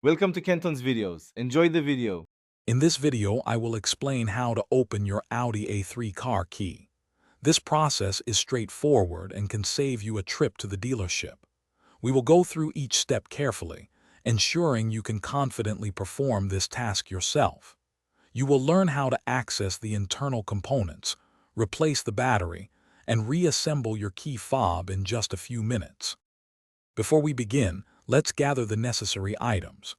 Welcome to Kenton's videos. Enjoy the video. In this video, I will explain how to open your Audi A3 car key. This process is straightforward and can save you a trip to the dealership. We will go through each step carefully, ensuring you can confidently perform this task yourself. You will learn how to access the internal components, replace the battery, and reassemble your key fob in just a few minutes. Before we begin, let's gather the necessary items.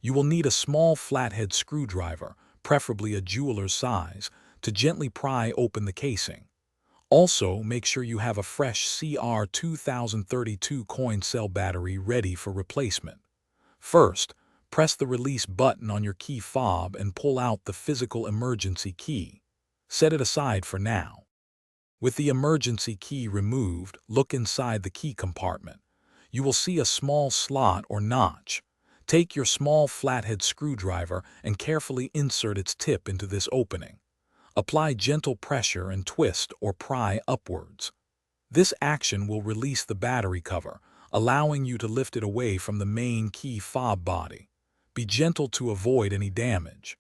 You will need a small flathead screwdriver, preferably a jeweler's size, to gently pry open the casing. Also, make sure you have a fresh CR 2032 coin cell battery ready for replacement. First, press the release button on your key fob and pull out the physical emergency key. Set it aside for now. With the emergency key removed, look inside the key compartment. You will see a small slot or notch. Take your small flathead screwdriver and carefully insert its tip into this opening. Apply gentle pressure and twist or pry upwards. This action will release the battery cover, allowing you to lift it away from the main key fob body. Be gentle to avoid any damage.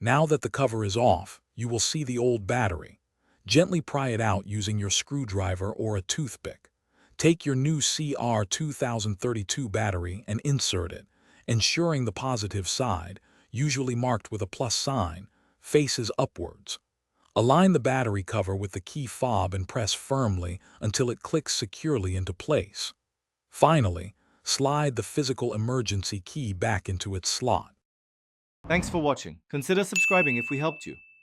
Now that the cover is off, you will see the old battery. Gently pry it out using your screwdriver or a toothpick. Take your new CR 2032 battery and insert it, ensuring the positive side, usually marked with a plus sign, faces upwards. Align the battery cover with the key fob and press firmly until it clicks securely into place. Finally, slide the physical emergency key back into its slot. Thanks for watching. Consider subscribing if we helped you.